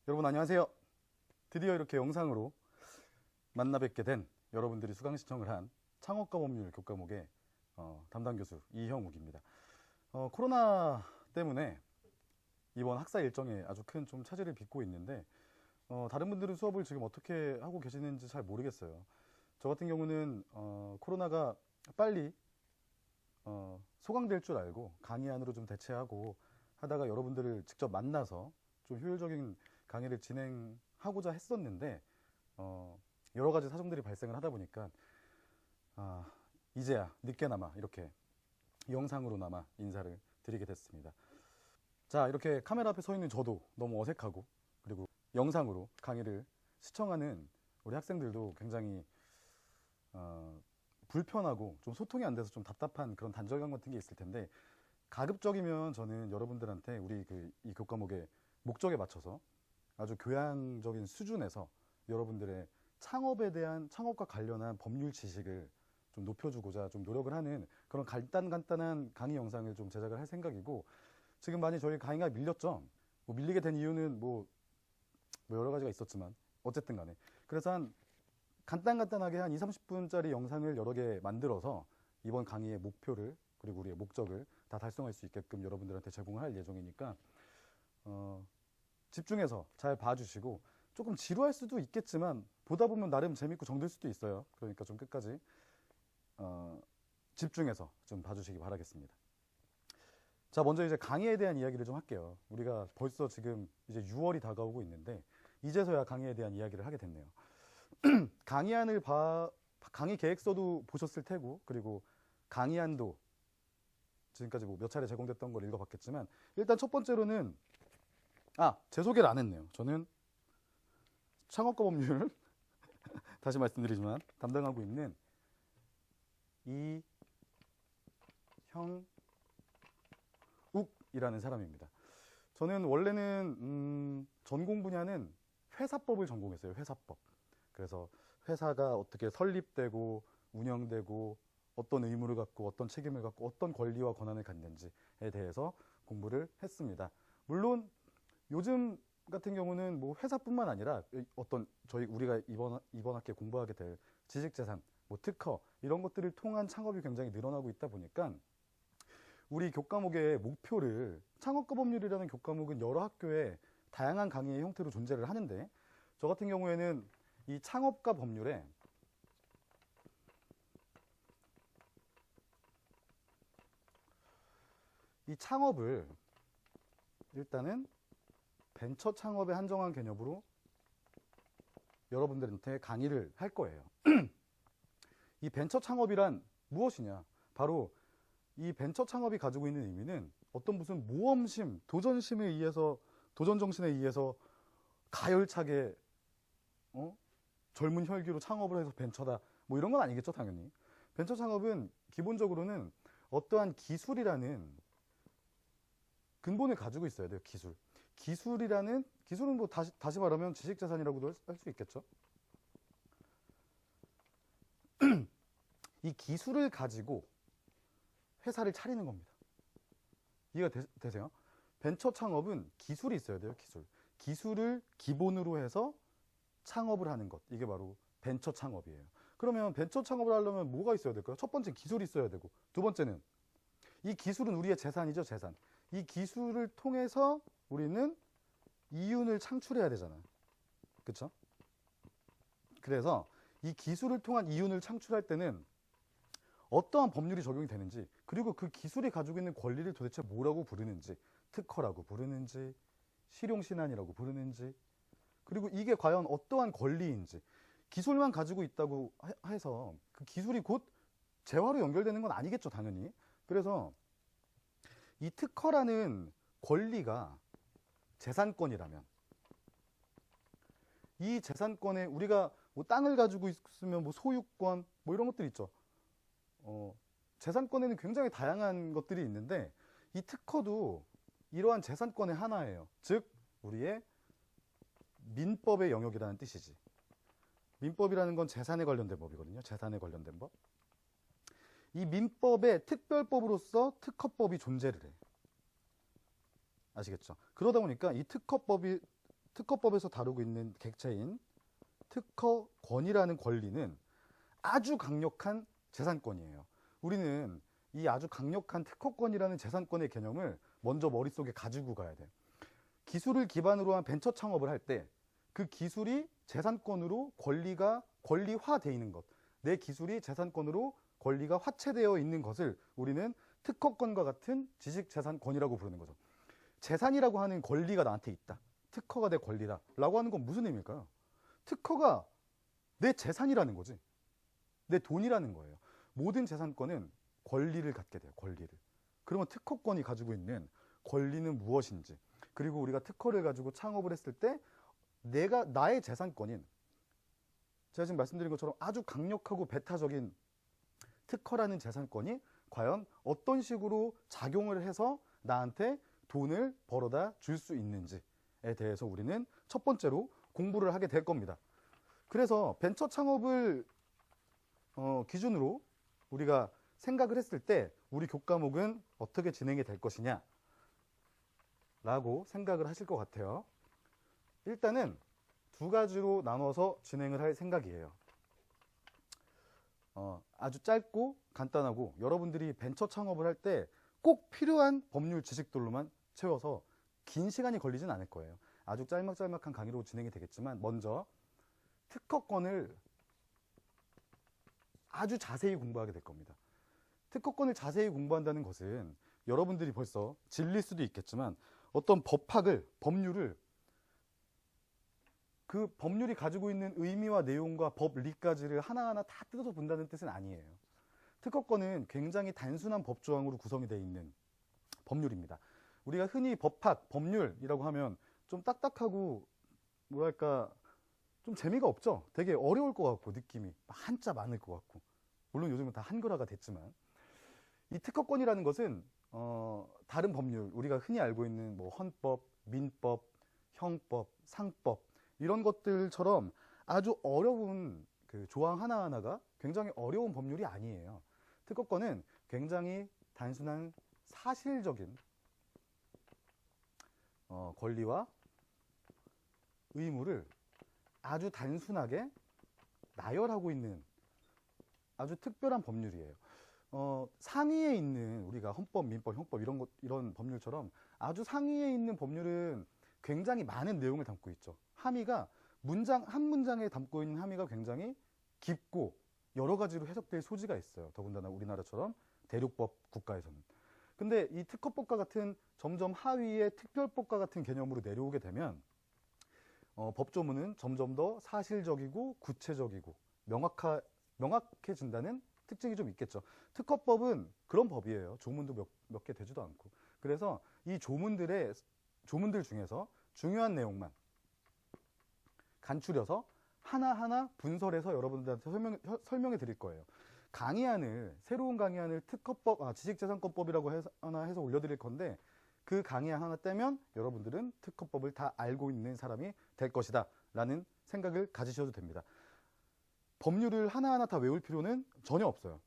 여러분 안녕하세요. 드디어 이렇게 영상으로 만나 뵙게 된 여러분들이 수강 신청을 한 창업과 법률 교과목의 담당 교수 이형욱입니다. 코로나 때문에 이번 학사 일정에 아주 큰 좀 차질을 빚고 있는데 다른 분들은 수업을 지금 어떻게 하고 계시는지 잘 모르겠어요. 저 같은 경우는 코로나가 빨리 소강될 줄 알고 강의안으로 좀 대체하고 하다가 여러분들을 직접 만나서 좀 효율적인 강의를 진행하고자 했었는데 여러 가지 사정들이 발생을 하다 보니까 이제야 늦게나마 이렇게 영상으로나마 인사를 드리게 됐습니다. 자, 이렇게 카메라 앞에 서 있는 저도 너무 어색하고, 그리고 영상으로 강의를 시청하는 우리 학생들도 굉장히 불편하고 좀 소통이 안 돼서 좀 답답한 그런 단절감 같은 게 있을 텐데, 가급적이면 저는 여러분들한테 우리 이 교과목의 목적에 맞춰서 아주 교양적인 수준에서 여러분들의 창업에 대한, 창업과 관련한 법률 지식을 좀 높여주고자 좀 노력을 하는 그런 간단한 강의 영상을 좀 제작을 할 생각이고, 지금 많이 저희 강의가 밀렸죠. 뭐 밀리게 된 이유는 뭐 여러 가지가 있었지만 어쨌든 간에, 그래서 한 간단하게 한 20-30분짜리 영상을 여러 개 만들어서 이번 강의의 목표를, 그리고 우리의 목적을 다 달성할 수 있게끔 여러분들한테 제공을 할 예정이니까 집중해서 잘 봐주시고, 조금 지루할 수도 있겠지만 보다 보면 나름 재밌고 정들 수도 있어요. 그러니까 좀 끝까지 집중해서 좀 봐주시기 바라겠습니다. 자, 먼저 이제 강의에 대한 이야기를 좀 할게요. 우리가 벌써 지금 이제 6월이 다가오고 있는데 이제서야 강의에 대한 이야기를 하게 됐네요. 강의안을 강의 계획서도 보셨을 테고, 그리고 강의안도 지금까지 뭐 몇 차례 제공됐던 걸 읽어봤겠지만, 일단 첫 번째로는 제 소개를 안 했네요. 저는 창업과 법률 다시 말씀드리지만 담당하고 있는 이형욱이라는 사람입니다. 저는 원래는 전공 분야는 회사법을 전공했어요. 회사법. 그래서 회사가 어떻게 설립되고 운영되고 어떤 의무를 갖고 어떤 책임을 갖고 어떤 권리와 권한을 갖는지에 대해서 공부를 했습니다. 물론 요즘 같은 경우는 뭐 회사뿐만 아니라 어떤 우리가 이번 학기에 공부하게 될 지식재산, 뭐 특허 이런 것들을 통한 창업이 굉장히 늘어나고 있다 보니까 우리 교과목의 목표를, 창업과 법률이라는 교과목은 여러 학교에 다양한 강의의 형태로 존재를 하는데, 저 같은 경우에는 이 창업과 법률에 이 창업을 일단은 벤처 창업에 한정한 개념으로 여러분들한테 강의를 할 거예요. 이 벤처 창업이란 무엇이냐? 바로 이 벤처 창업이 가지고 있는 의미는 어떤 무슨 모험심, 도전심에 의해서, 도전 정신에 의해서 가열차게 젊은 혈기로 창업을 해서 벤처다, 뭐 이런 건 아니겠죠, 당연히. 벤처 창업은 기본적으로는 어떠한 기술이라는 근본을 가지고 있어야 돼요. 기술은 뭐 다시 말하면 지식재산이라고도 할 수 있겠죠. 이 기술을 가지고 회사를 차리는 겁니다. 이해가 되세요? 벤처 창업은 기술이 있어야 돼요. 기술을 기본으로 해서 창업을 하는 것, 이게 바로 벤처 창업이에요. 그러면 벤처 창업을 하려면 뭐가 있어야 될까요? 첫 번째 기술이 있어야 되고, 두 번째는 이 기술은 우리의 재산이죠. 재산. 이 기술을 통해서 우리는 이윤을 창출해야 되잖아요. 그렇죠? 그래서 이 기술을 통한 이윤을 창출할 때는 어떠한 법률이 적용이 되는지, 그리고 그 기술이 가지고 있는 권리를 도대체 뭐라고 부르는지, 특허라고 부르는지, 실용신안이라고 부르는지, 그리고 이게 과연 어떠한 권리인지, 기술만 가지고 있다고 해서 그 기술이 곧 재화로 연결되는 건 아니겠죠, 당연히. 그래서 이 특허라는 권리가 재산권이라면, 이 재산권에 우리가 뭐 땅을 가지고 있으면 뭐 소유권, 뭐 이런 것들이 있죠. 재산권에는 굉장히 다양한 것들이 있는데, 이 특허도 이러한 재산권의 하나예요. 즉, 우리의 민법의 영역이라는 뜻이지. 민법이라는 건 재산에 관련된 법이거든요. 재산에 관련된 법. 이 민법의 특별법으로서 특허법이 존재를 해. 아시겠죠? 그러다 보니까 이 특허법에서 다루고 있는 객체인 특허권이라는 권리는 아주 강력한 재산권이에요. 우리는 이 아주 강력한 특허권이라는 재산권의 개념을 먼저 머릿속에 가지고 가야 돼요. 기술을 기반으로 한 벤처 창업을 할 때 그 기술이 재산권으로 권리화되어 있는 것, 내 기술이 재산권으로 권리가 화체되어 있는 것을 우리는 특허권과 같은 지식재산권이라고 부르는 거죠. 재산이라고 하는 권리가 나한테 있다. 특허가 내 권리다. 라고 하는 건 무슨 의미일까요? 특허가 내 재산이라는 거지. 내 돈이라는 거예요. 모든 재산권은 권리를 갖게 돼요. 권리를. 그러면 특허권이 가지고 있는 권리는 무엇인지, 그리고 우리가 특허를 가지고 창업을 했을 때 나의 재산권인, 제가 지금 말씀드린 것처럼 아주 강력하고 배타적인 특허라는 재산권이 과연 어떤 식으로 작용을 해서 나한테 돈을 벌어다 줄 수 있는지에 대해서 우리는 첫 번째로 공부를 하게 될 겁니다. 그래서 벤처 창업을 기준으로 우리가 생각을 했을 때 우리 교과목은 어떻게 진행이 될 것이냐 라고 생각을 하실 것 같아요. 일단은 두 가지로 나눠서 진행을 할 생각이에요. 아주 짧고 간단하고 여러분들이 벤처 창업을 할 때 꼭 필요한 법률 지식들로만 채워서 긴 시간이 걸리진 않을 거예요. 아주 짤막짤막한 강의로 진행이 되겠지만, 먼저 특허권을 아주 자세히 공부하게 될 겁니다. 특허권을 자세히 공부한다는 것은 여러분들이 벌써 질릴 수도 있겠지만 어떤 법률을 그 법률이 가지고 있는 의미와 내용과 법리까지를 하나하나 다 뜯어서 본다는 뜻은 아니에요. 특허권은 굉장히 단순한 법조항으로 구성이 되어 있는 법률입니다. 우리가 흔히 법학, 법률이라고 하면 좀 딱딱하고 뭐랄까 좀 재미가 없죠. 되게 어려울 것 같고, 느낌이 한자 많을 것 같고, 물론 요즘은 다 한글화가 됐지만, 이 특허권이라는 것은 다른 법률, 우리가 흔히 알고 있는 뭐 헌법, 민법, 형법, 상법 이런 것들처럼 아주 어려운 그 조항 하나하나가 굉장히 어려운 법률이 아니에요. 특허권은 굉장히 단순한 사실적인 권리와 의무를 아주 단순하게 나열하고 있는 아주 특별한 법률이에요. 상위에 있는 우리가 헌법, 민법, 형법 이런 법률처럼 아주 상위에 있는 법률은 굉장히 많은 내용을 담고 있죠. 함의가 한 문장에 담고 있는 함의가 굉장히 깊고 여러 가지로 해석될 소지가 있어요. 더군다나 우리나라처럼 대륙법 국가에서는. 근데 이 특허법과 같은 점점 하위의 특별법과 같은 개념으로 내려오게 되면 법조문은 점점 더 사실적이고 구체적이고 명확해진다는 특징이 좀 있겠죠. 특허법은 그런 법이에요. 조문도 몇 개 되지도 않고. 그래서 이 조문들 중에서 중요한 내용만 간추려서 하나하나 분설해서 여러분들한테 설명해 드릴 거예요. 새로운 강의안을 지식재산권법이라고 해서 올려드릴 건데, 그 강의안 하나 떼면 여러분들은 특허법을 다 알고 있는 사람이 될 것이다 라는 생각을 가지셔도 됩니다. 법률을 하나하나 다 외울 필요는 전혀 없어요.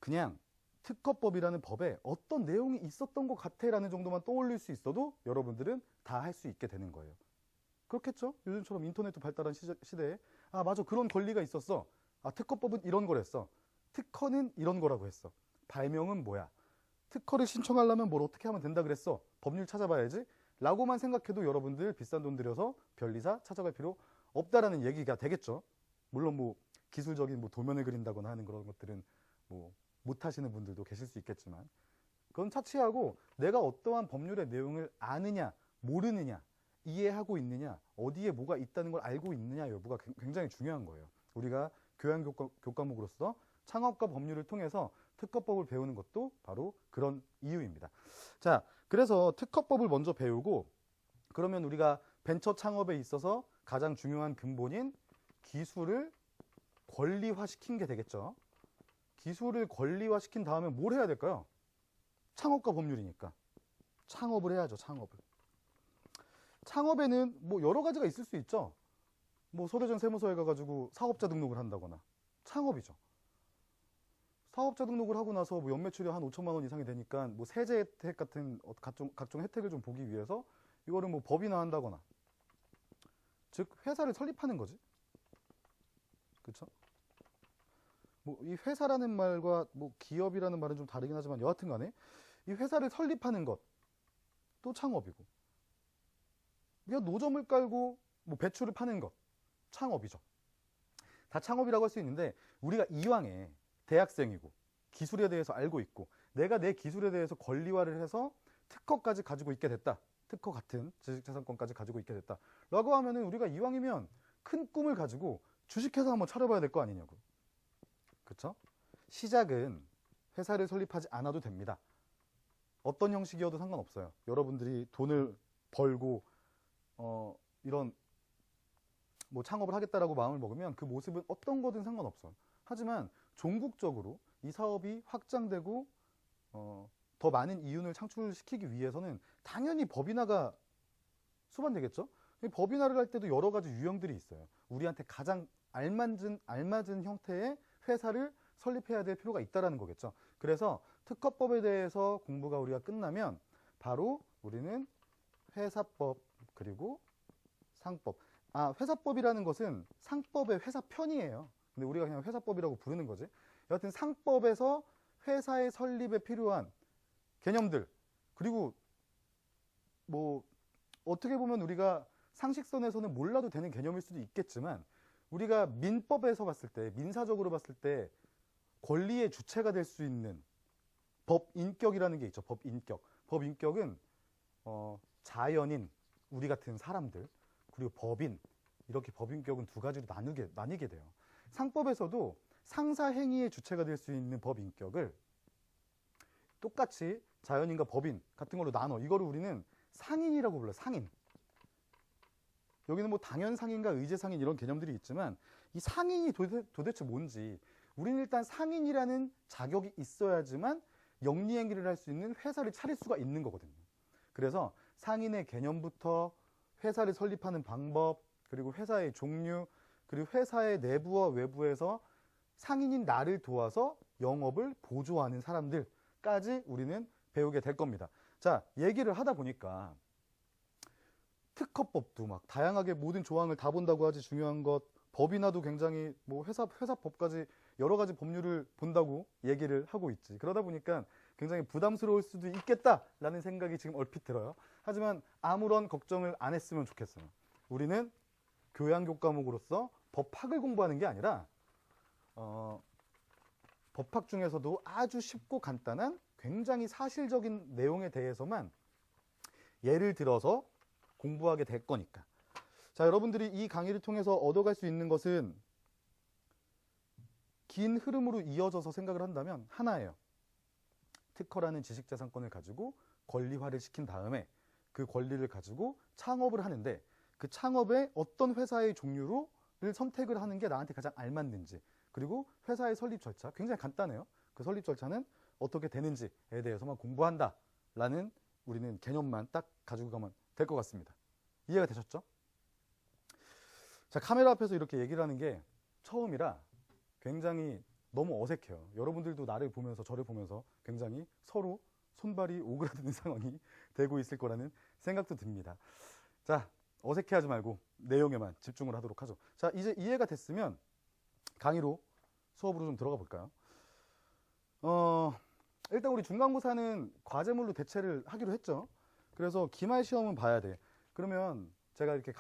그냥 특허법이라는 법에 어떤 내용이 있었던 것 같아 라는 정도만 떠올릴 수 있어도 여러분들은 다 할 수 있게 되는 거예요. 그렇겠죠? 요즘처럼 인터넷도 발달한 시대에 맞아, 그런 권리가 있었어. 특허법은 이런 거랬어. 특허는 이런 거라고 했어. 발명은 뭐야? 특허를 신청하려면 뭘 어떻게 하면 된다 그랬어. 법률 찾아봐야지 라고만 생각해도 여러분들 비싼 돈 들여서 변리사 찾아갈 필요 없다라는 얘기가 되겠죠. 물론 뭐 기술적인 도면을 그린다거나 하는 그런 것들은 못 하시는 분들도 계실 수 있겠지만, 그건 차치하고 내가 어떠한 법률의 내용을 아느냐 모르느냐, 이해하고 있느냐, 어디에 뭐가 있다는 걸 알고 있느냐 여부가 굉장히 중요한 거예요. 우리가 교양 교과목으로서 창업과 법률을 통해서 특허법을 배우는 것도 바로 그런 이유입니다. 자, 그래서 특허법을 먼저 배우고, 그러면 우리가 벤처 창업에 있어서 가장 중요한 근본인 기술을 권리화시킨 게 되겠죠. 기술을 권리화시킨 다음에 뭘 해야 될까요? 창업과 법률이니까 창업을 해야죠. 창업에는 여러 가지가 있을 수 있죠. 서대전 세무서에 가가지고 사업자 등록을 한다거나, 창업이죠. 사업자 등록을 하고 나서 연매출이 한 5천만 원 이상이 되니까 세제 혜택 같은 각종 혜택을 좀 보기 위해서 이거를 법인화 한다거나, 즉 회사를 설립하는 거지. 그렇죠? 뭐 이 회사라는 말과 뭐 기업이라는 말은 좀 다르긴 하지만 여하튼 간에 이 회사를 설립하는 것도 창업이고, 우리가 노점을 깔고 뭐 배추를 파는 것 창업이죠. 다 창업이라고 할 수 있는데, 우리가 이왕에 대학생이고 기술에 대해서 알고 있고 내가 내 기술에 대해서 권리화를 해서 특허까지 가지고 있게 됐다, 특허 같은 지식재산권까지 가지고 있게 됐다 라고 하면은 우리가 이왕이면 큰 꿈을 가지고 주식회사 한번 차려봐야 될 거 아니냐고. 그렇죠? 시작은 회사를 설립하지 않아도 됩니다. 어떤 형식이어도 상관없어요. 여러분들이 돈을 벌고 이런 뭐 창업을 하겠다라고 마음을 먹으면 그 모습은 어떤 거든 상관없어요. 하지만 종국적으로 이 사업이 확장되고 더 많은 이윤을 창출시키기 위해서는 당연히 법인화가 수반되겠죠. 법인화를 할 때도 여러 가지 유형들이 있어요. 우리한테 가장 알맞은 형태의 회사를 설립해야 될 필요가 있다는 거겠죠. 그래서 특허법에 대해서 공부가 우리가 끝나면 바로 우리는 회사법 그리고 상법. 회사법이라는 것은 상법의 회사편이에요. 근데 우리가 그냥 회사법이라고 부르는 거지. 여하튼 상법에서 회사의 설립에 필요한 개념들, 그리고 뭐 어떻게 보면 우리가 상식선에서는 몰라도 되는 개념일 수도 있겠지만, 우리가 민법에서 봤을 때, 민사적으로 봤을 때 권리의 주체가 될 수 있는 법인격이라는 게 있죠. 법인격. 법인격은 자연인, 우리 같은 사람들, 그리고 법인, 이렇게 법인격은 두 가지로 나뉘게 돼요. 상법에서도 상사 행위의 주체가 될 수 있는 법인격을 똑같이 자연인과 법인 같은 걸로 나눠. 이거를 우리는 상인이라고 불러요. 상인. 여기는 뭐 당연상인과 의제상인 이런 개념들이 있지만, 이 상인이 도대체 뭔지, 우리는 일단 상인이라는 자격이 있어야지만 영리행위를 할 수 있는 회사를 차릴 수가 있는 거거든요. 그래서 상인의 개념부터 회사를 설립하는 방법, 그리고 회사의 종류, 그리고 회사의 내부와 외부에서 상인인 나를 도와서 영업을 보조하는 사람들까지 우리는 배우게 될 겁니다. 자, 얘기를 하다 보니까 특허법도 막 다양하게 모든 조항을 다 본다고 하지 중요한 것, 법인화도 굉장히 뭐 회사법까지 여러 가지 법률을 본다고 얘기를 하고 있지. 그러다 보니까 굉장히 부담스러울 수도 있겠다라는 생각이 지금 얼핏 들어요. 하지만 아무런 걱정을 안 했으면 좋겠어요. 우리는 교양교 과목으로서 법학을 공부하는 게 아니라 법학 중에서도 아주 쉽고 간단한 굉장히 사실적인 내용에 대해서만 예를 들어서 공부하게 될 거니까. 자, 여러분들이 이 강의를 통해서 얻어갈 수 있는 것은 긴 흐름으로 이어져서 생각을 한다면 하나예요. 특허라는 지식재산권을 가지고 권리화를 시킨 다음에 그 권리를 가지고 창업을 하는데, 그 창업에 어떤 회사의 종류를 선택을 하는 게 나한테 가장 알맞는지, 그리고 회사의 설립 절차, 굉장히 간단해요. 그 설립 절차는 어떻게 되는지에 대해서만 공부한다라는 우리는 개념만 딱 가지고 가면 될 것 같습니다. 이해가 되셨죠? 자, 카메라 앞에서 이렇게 얘기를 하는 게 처음이라 굉장히 너무 어색해요. 여러분들도 나를 보면서 저를 보면서 굉장히 서로 손발이 오그라드는 상황이 되고 있을 거라는 생각도 듭니다. 자, 어색해하지 말고 내용에만 집중을 하도록 하죠. 자, 이제 이해가 됐으면 수업으로 좀 들어가 볼까요? 일단 우리 중간고사는 과제물로 대체를 하기로 했죠. 그래서 기말 시험은 봐야 돼. 그러면 제가 이렇게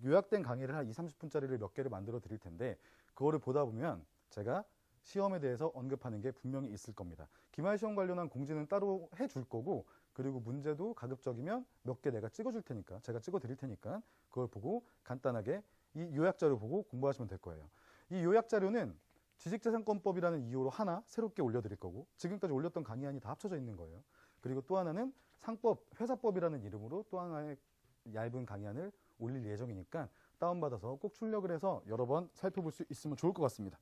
요약된 강의를 한 20-30분짜리를 몇 개를 만들어 드릴 텐데, 그거를 보다 보면 제가 시험에 대해서 언급하는 게 분명히 있을 겁니다. 기말 시험 관련한 공지는 따로 해줄 거고, 그리고 문제도 가급적이면 몇 개 내가 찍어줄 테니까, 제가 찍어 드릴 테니까 그걸 보고 간단하게 이 요약자료 보고 공부하시면 될 거예요. 이 요약자료는 지식재산권법이라는 이유로 하나 새롭게 올려드릴 거고, 지금까지 올렸던 강의안이 다 합쳐져 있는 거예요. 그리고 또 하나는 상법, 회사법이라는 이름으로 또 하나의 얇은 강의안을 올릴 예정이니까 다운받아서 꼭 출력을 해서 여러 번 살펴볼 수 있으면 좋을 것 같습니다.